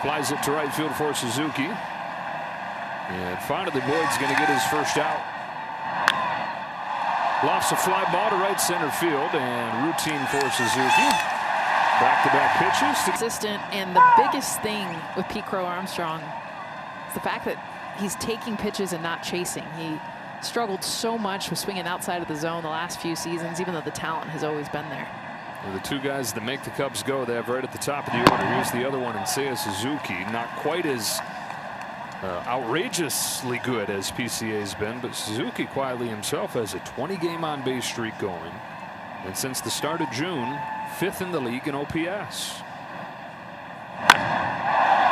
Flies it to right field for Suzuki. And finally, Boyd's going to get his first out. Lofts a fly ball to right center field, and routine for Suzuki. Back-to-back pitches. Consistent, and the biggest thing with Pete Crow Armstrong is the fact that he's taking pitches and not chasing. He struggled so much with swinging outside of the zone the last few seasons, even though the talent has always been there. The two guys that make the Cubs go, they have right at the top of the order. Here's the other one, Seiya Suzuki. Not quite as outrageously good as PCA's been, but Suzuki quietly himself has a 20-game on-base streak going. And since the start of June, 5th in the league in OPS.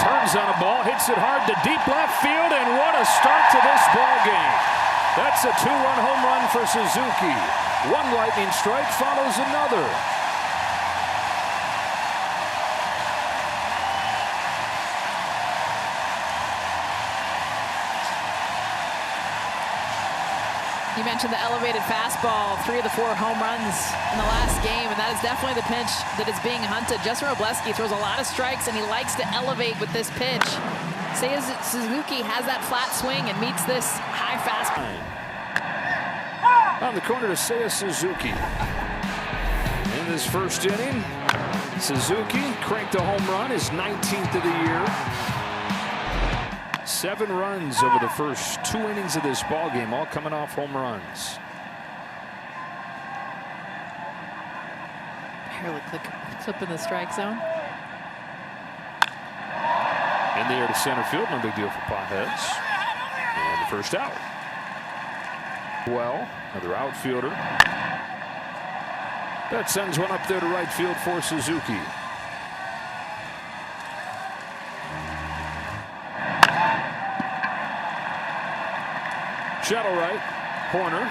Turns on a ball, hits it hard to deep left field, and what a start to this ball game. That's a 2-run home run for Suzuki. One lightning strike follows another. You mentioned the elevated fastball, 3 of the 4 home runs in the last game, and that is definitely the pitch that is being hunted. Justin Robleski throws a lot of strikes, and he likes to elevate with this pitch. Seiya Suzuki has that flat swing and meets this high fastball. On the corner to Seiya Suzuki. In this first inning, Suzuki cranked a home run, his 19th of the year. 7 runs over the first 2 innings of this ball game, all coming off home runs. Barely clipping the strike zone. In the air to center field, no big deal for Potheads. And the first out. Well, another outfielder. That sends one up there to right field for Suzuki. Shallow right, corner,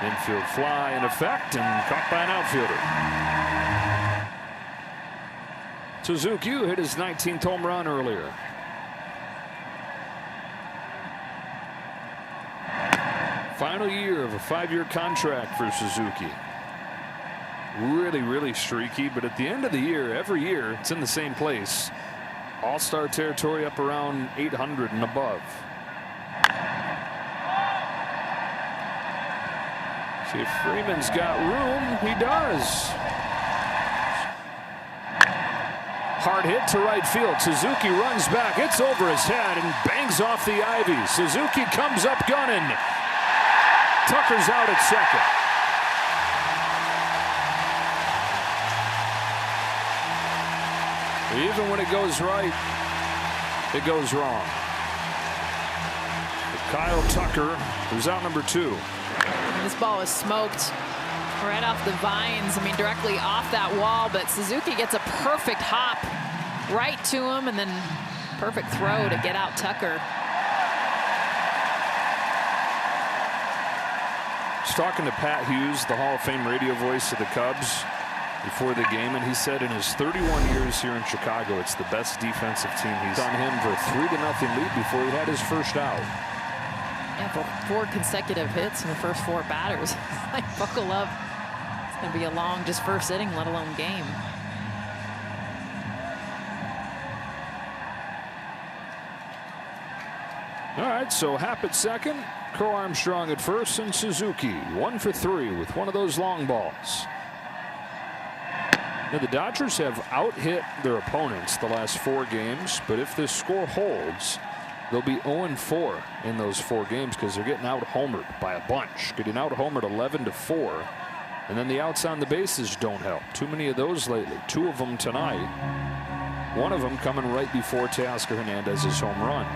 infield fly in effect, and caught by an outfielder. Suzuki hit his 19th home run earlier. Final year of a 5-year contract for Suzuki. Really streaky, but at the end of the year, every year, it's in the same place. All-star territory up around 800 and above. See if Freeman's got room. He does. Hard hit to right field. Suzuki runs back. It's over his head and bangs off the ivy. Suzuki comes up gunning. Tucker's out at second. Even when it goes right, it goes wrong. Kyle Tucker, who's out number 2. This ball is smoked right off the vines. I mean, directly off that wall, but Suzuki gets a perfect hop right to him, and then perfect throw to get out Tucker. I was talking to Pat Hughes, the Hall of Fame radio voice of the Cubs, before the game, and he said in his 31 years here in Chicago, it's the best defensive team. He's on him for a 3-0 lead before he had his first out. Yeah, for 4 consecutive hits in the first 4 batters. Like, buckle up. It's going to be a long just first inning, let alone game. All right, so Happ at second, Crow Armstrong at first, and Suzuki 1 for 3 with one of those long balls. Now, the Dodgers have out-hit their opponents the last 4 games, but if this score holds, they'll be 0-4 in those 4 games because they're getting out-homered by a bunch. Getting out-homered 11-4. And then the outs on the bases don't help. Too many of those lately. 2 of them tonight. One of them coming right before Teoscar Hernandez's home run.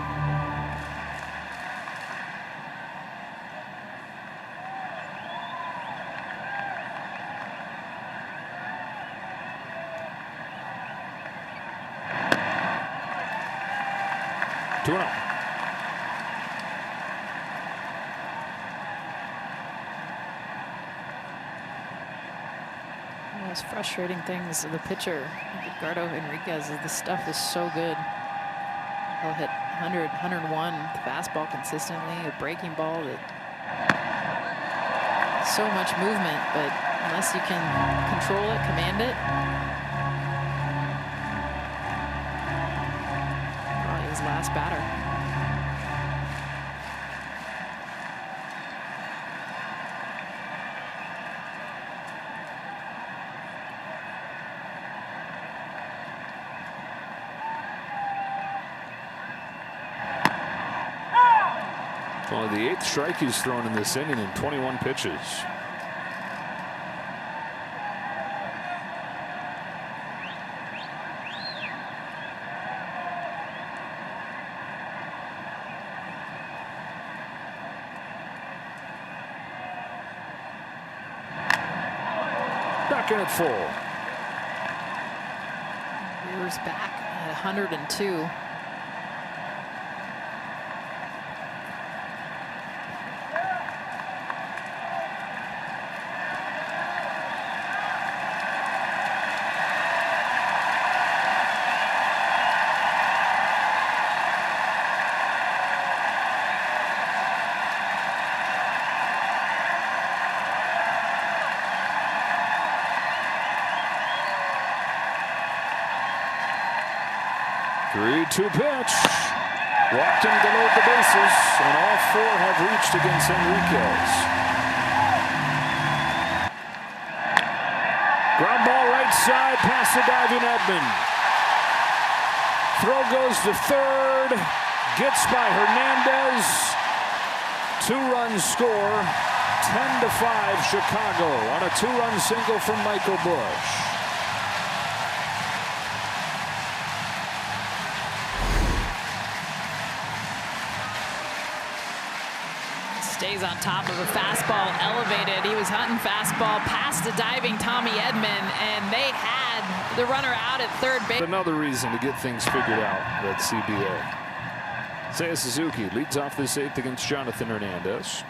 Most frustrating things of the pitcher, Edgardo Enriquez, is the stuff is so good. He'll hit 100, 101 the fastball consistently, a breaking ball that so much movement, but unless you can control it, command it. fast batter. Only the 8th strike he's thrown in this inning in 21 pitches. Back in at full. Rears back at 102. Three-two pitch. Walked him to load the bases, and all 4 have reached against Enriquez. Ground ball right side past the diving Edman. Throw goes to third. Gets by Hernandez. 2-run score. 10-5 Chicago on a 2-run single from Michael Busch. Stays on top of a fastball, elevated. He was hunting fastball past the diving Tommy Edman, and they had the runner out at third base. Another reason to get things figured out at CBA. Seiya Suzuki leads off this 8th against Jonathan Hernandez.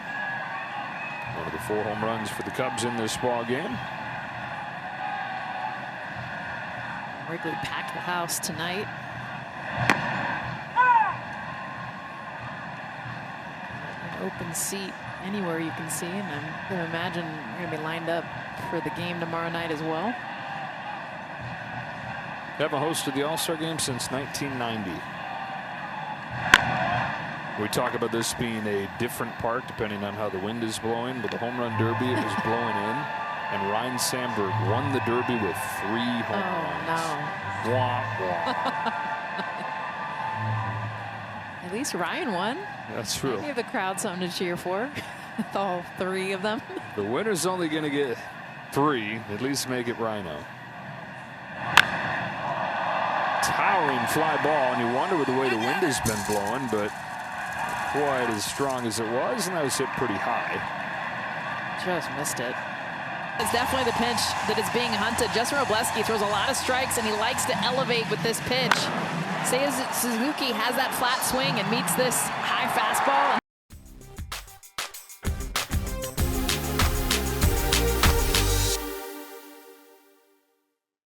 One of the 4 home runs for the Cubs in this ball game. Wrigley packed the house tonight. Open seat anywhere you can see, and I'm going to imagine you're going to be lined up for the game tomorrow night as well. Haven't hosted the All-Star game since 1990. We talk about this being a different park depending on how the wind is blowing, but the home run derby, it was blowing in, and Ryan Sandberg won the derby with 3 home runs. No. Wah, wah. At least Ryan won. That's true. Gave the crowd something to cheer for. With all 3 of them. The winner's only going to get 3. At least make it Rhino. Towering fly ball, and you wonder with the way the wind has been blowing, but not quite as strong as it was, and that was hit pretty high. Just missed it. It's definitely the pitch that is being hunted. Justin Robleski throws a lot of strikes, and he likes to elevate with this pitch. Seiya Suzuki has that flat swing and meets this high fastball.